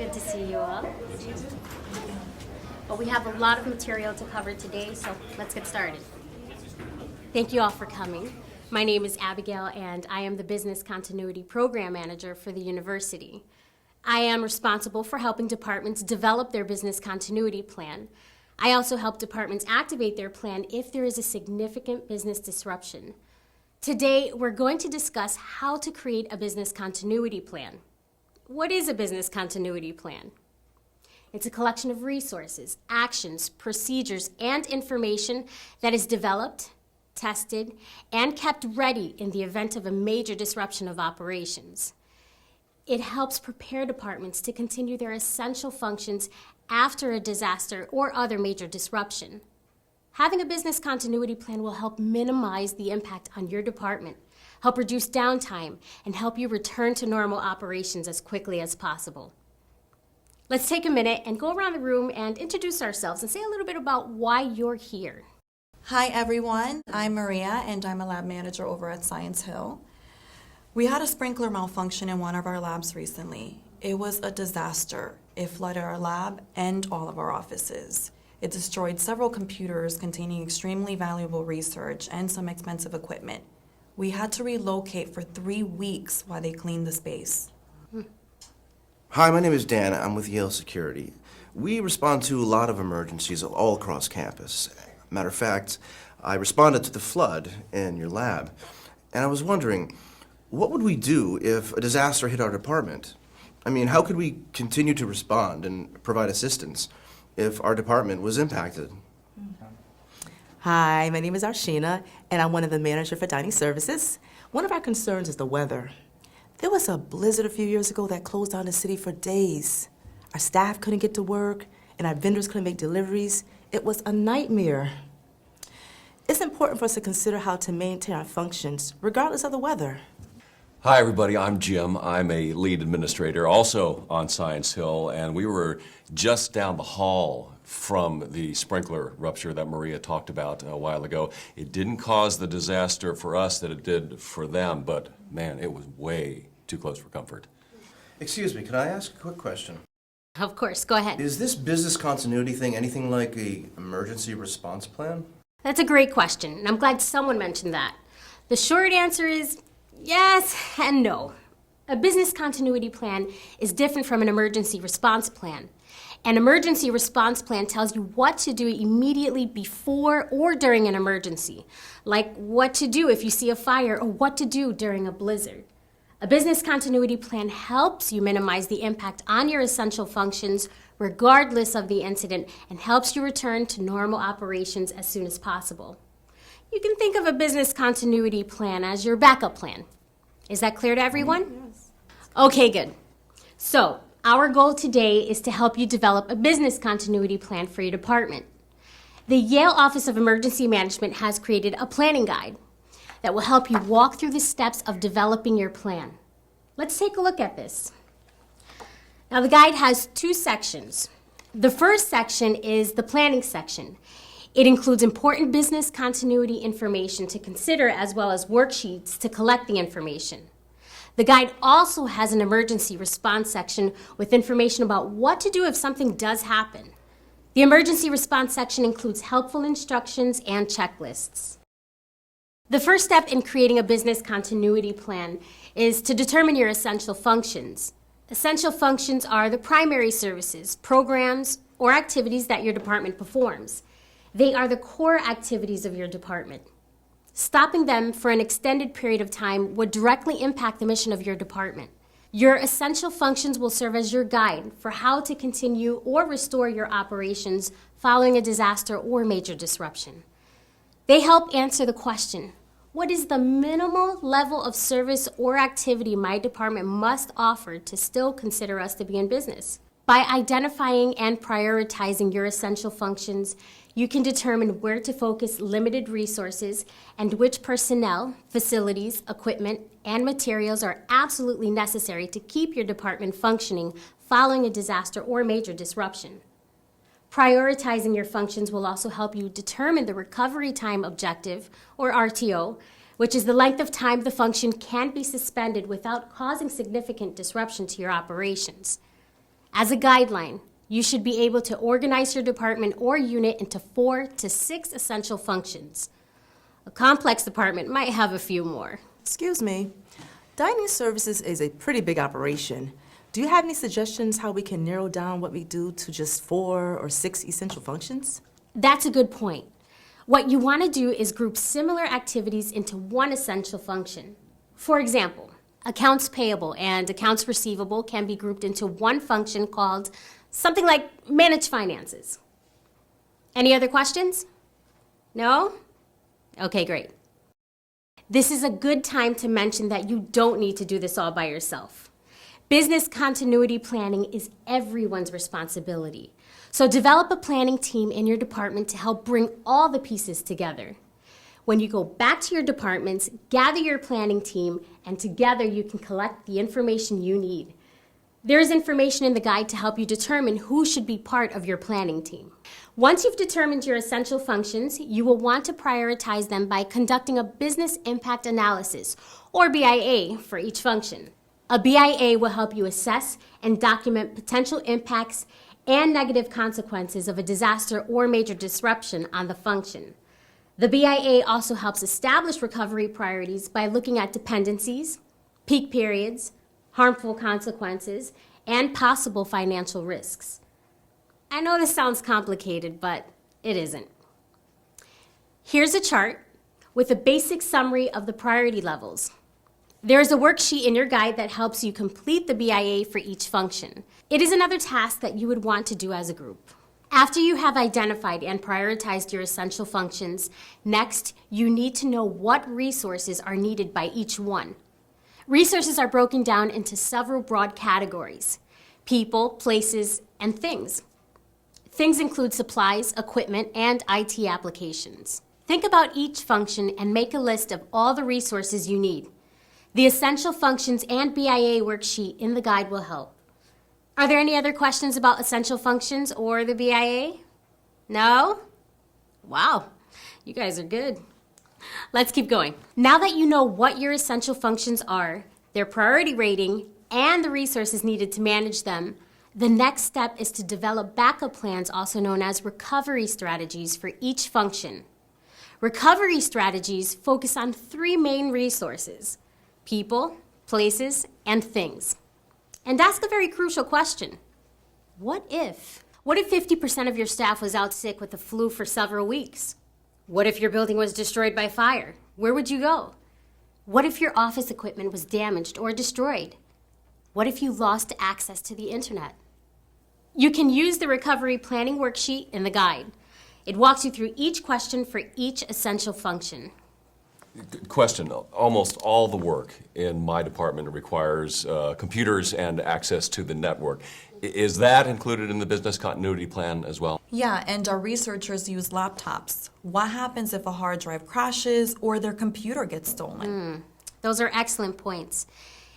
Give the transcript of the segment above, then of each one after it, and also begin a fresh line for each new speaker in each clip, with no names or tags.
Good to see you all. Well, we have a lot of material to cover today, so let's get started. Thank you all for coming. My name is Abigail, and I am the Business Continuity Program Manager for the university. I am responsible for helping departments develop their business continuity plan. I also help departments activate their plan if there is a significant business disruption. Today, we're going to discuss how to create a business continuity plan. What is a business continuity plan? It's a collection of resources, actions, procedures, and information that is developed, tested, and kept ready in the event of a major disruption of operations. It helps prepare departments to continue their essential functions after a disaster or other major disruption. Having a business continuity plan will help minimize the impact on your department, help reduce downtime, and help you return to normal operations as quickly as possible. Let's take a minute and go around the room and introduce ourselves and say a little bit about why you're here.
Hi everyone, I'm Maria and I'm a lab manager over at Science Hill. We had a sprinkler malfunction in one of our labs recently. It was a disaster. It flooded our lab and all of our offices. It destroyed several computers containing extremely valuable research and some expensive equipment. We had to relocate for 3 weeks while they cleaned the space.
Hi, my name is Dan. I'm with Yale Security. We respond to a lot of emergencies all across campus. Matter of fact, I responded to the flood in your lab, and I was wondering, what would we do if a disaster hit our department? I mean, how could we continue to respond and provide assistance if our department was impacted?
Hi, my name is Arshina, and I'm one of the managers for dining services. One of our concerns is the weather. There was a blizzard a few years ago that closed down the city for days. Our staff couldn't get to work, and our vendors couldn't make deliveries. It was a nightmare. It's important for us to consider how to maintain our functions, regardless of the weather.
Hi, everybody. I'm Jim. I'm a lead administrator, also on Science Hill, and we were just down the hall from the sprinkler rupture that Maria talked about a while ago. It didn't cause the disaster for us that it did for them, but man, it was way too close for comfort.
Excuse me, can I ask a quick question?
Of course, go ahead.
Is this business continuity thing anything like an emergency response plan?
That's a great question, and I'm glad someone mentioned that. The short answer is yes and no. A business continuity plan is different from an emergency response plan. An emergency response plan tells you what to do immediately before or during an emergency, like what to do if you see a fire or what to do during a blizzard. A business continuity plan helps you minimize the impact on your essential functions regardless of the incident and helps you return to normal operations as soon as possible. You can think of a business continuity plan as your backup plan. Is that clear to everyone? Yes. Okay, good. So, our goal today is to help you develop a business continuity plan for your department. The Yale Office of Emergency Management has created a planning guide that will help you walk through the steps of developing your plan. Let's take a look at this. Now, the guide has 2 sections. The first section is the planning section. It includes important business continuity information to consider as well as worksheets to collect the information. The guide also has an emergency response section with information about what to do if something does happen. The emergency response section includes helpful instructions and checklists. The first step in creating a business continuity plan is to determine your essential functions. Essential functions are the primary services, programs, or activities that your department performs. They are the core activities of your department. Stopping them for an extended period of time would directly impact the mission of your department. Your essential functions will serve as your guide for how to continue or restore your operations following a disaster or major disruption. They help answer the question, what is the minimal level of service or activity my department must offer to still consider us to be in business? By identifying and prioritizing your essential functions, you can determine where to focus limited resources and which personnel, facilities, equipment, and materials are absolutely necessary to keep your department functioning following a disaster or major disruption. Prioritizing your functions will also help you determine the recovery time objective, or RTO, which is the length of time the function can be suspended without causing significant disruption to your operations. As a guideline, you should be able to organize your department or unit into 4 to 6 essential functions. A complex department might have a few more.
Excuse me. Dining services is a pretty big operation. Do you have any suggestions how we can narrow down what we do to just 4 or 6 essential functions?
That's a good point. What you want to do is group similar activities into one essential function. For example, accounts payable and accounts receivable can be grouped into one function called something like manage finances. Any other questions? No? Okay, great. This is a good time to mention that you don't need to do this all by yourself. Business continuity planning is everyone's responsibility. So develop a planning team in your department to help bring all the pieces together. When you go back to your departments, gather your planning team, and together you can collect the information you need. There is information in the guide to help you determine who should be part of your planning team. Once you've determined your essential functions, you will want to prioritize them by conducting a business impact analysis, or BIA, for each function. A BIA will help you assess and document potential impacts and negative consequences of a disaster or major disruption on the function. The BIA also helps establish recovery priorities by looking at dependencies, peak periods, harmful consequences, and possible financial risks. I know this sounds complicated, but it isn't. Here's a chart with a basic summary of the priority levels. There is a worksheet in your guide that helps you complete the BIA for each function. It is another task that you would want to do as a group. After you have identified and prioritized your essential functions, next, you need to know what resources are needed by each one. Resources are broken down into several broad categories: people, places, and things. Things include supplies, equipment, and IT applications. Think about each function and make a list of all the resources you need. The Essential Functions and BIA worksheet in the guide will help. Are there any other questions about essential functions or the BIA? No? Wow, you guys are good. Let's keep going. Now that you know what your essential functions are, their priority rating, and the resources needed to manage them, the next step is to develop backup plans, also known as recovery strategies, for each function. Recovery strategies focus on 3 main resources: people, places, and things. And ask a very crucial question. What if? What if 50% of your staff was out sick with the flu for several weeks? What if your building was destroyed by fire? Where would you go? What if your office equipment was damaged or destroyed? What if you lost access to the internet? You can use the recovery planning worksheet in the guide. It walks you through each question for each essential function.
Question. Almost all the work in my department requires computers and access to the network. Is that included in the business continuity plan as well?
Yeah, and our researchers use laptops. What happens if a hard drive crashes or their computer gets stolen?
Those are excellent points.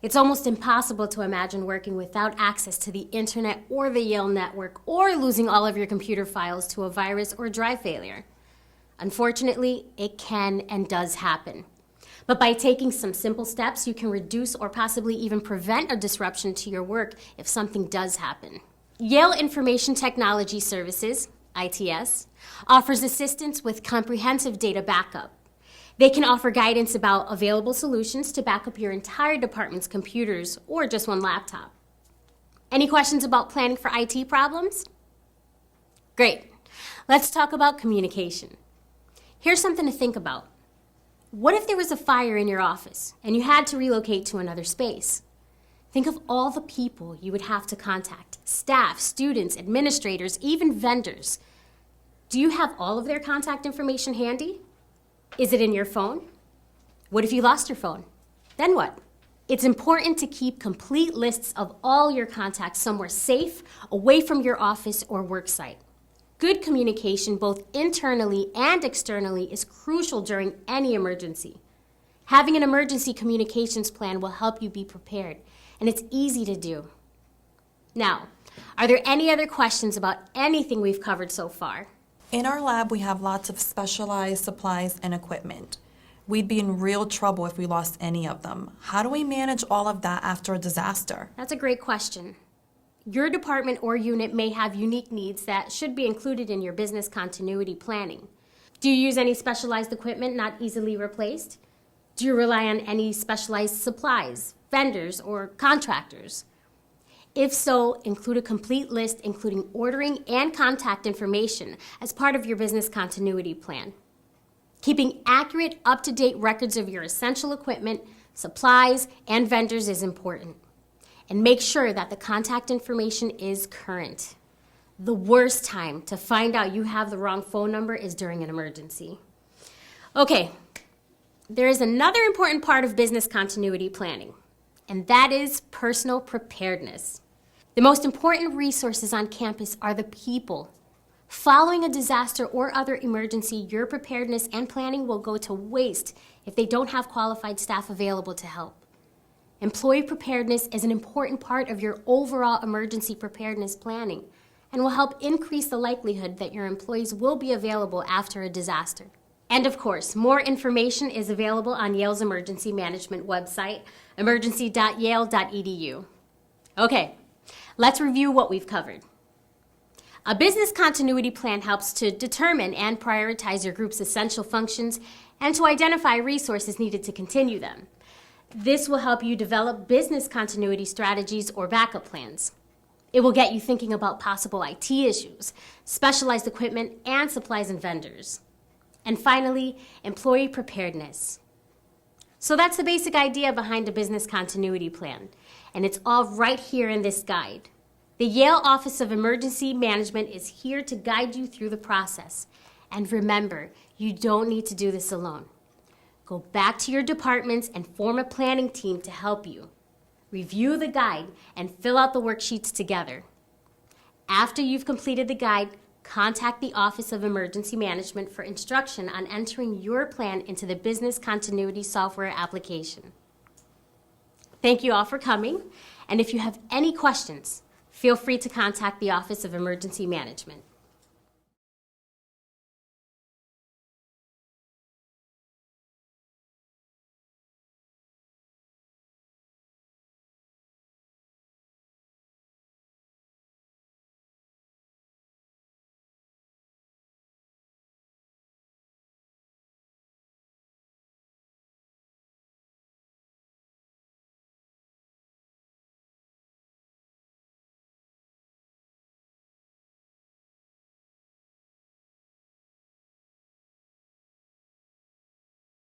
It's almost impossible to imagine working without access to the internet or the Yale network, or losing all of your computer files to a virus or drive failure. Unfortunately, it can and does happen. But by taking some simple steps, you can reduce or possibly even prevent a disruption to your work if something does happen. Yale Information Technology Services, ITS, offers assistance with comprehensive data backup. They can offer guidance about available solutions to back up your entire department's computers or just one laptop. Any questions about planning for IT problems? Great. Let's talk about communication. Here's something to think about. What if there was a fire in your office and you had to relocate to another space? Think of all the people you would have to contact: staff, students, administrators, even vendors. Do you have all of their contact information handy? Is it in your phone? What if you lost your phone? Then what? It's important to keep complete lists of all your contacts somewhere safe, away from your office or work site. Good communication, both internally and externally, is crucial during any emergency. Having an emergency communications plan will help you be prepared, and it's easy to do. Now, are there any other questions about anything we've covered so far?
In our lab, we have lots of specialized supplies and equipment. We'd be in real trouble if we lost any of them. How do we manage all of that after a disaster?
That's a great question. your department or unit may have unique needs that should be included in your business continuity planning. Do you use any specialized equipment not easily replaced? Do you rely on any specialized supplies, vendors, or contractors? If so, include a complete list including ordering and contact information as part of your business continuity plan. Keeping accurate, up-to-date records of your essential equipment, supplies, and vendors is important. And make sure that the contact information is current. The worst time to find out you have the wrong phone number is during an emergency. Okay, there is another important part of business continuity planning, and that is personal preparedness. The most important resources on campus are the people. Following a disaster or other emergency, your preparedness and planning will go to waste if they don't have qualified staff available to help. Employee preparedness is an important part of your overall emergency preparedness planning and will help increase the likelihood that your employees will be available after a disaster. And of course, more information is available on Yale's emergency management website, emergency.yale.edu. Okay, let's review what we've covered. A business continuity plan helps to determine and prioritize your group's essential functions and to identify resources needed to continue them. This will help you develop business continuity strategies or backup plans. It will get you thinking about possible IT issues, specialized equipment, and supplies and vendors. And finally, employee preparedness. So that's the basic idea behind a business continuity plan, and it's all right here in this guide. The Yale Office of Emergency Management is here to guide you through the process. And remember, you don't need to do this alone. Go back to your departments and form a planning team to help you. Review the guide and fill out the worksheets together. After you've completed the guide, contact the Office of Emergency Management for instruction on entering your plan into the business continuity software application. Thank you all for coming, and if you have any questions, feel free to contact the Office of Emergency Management.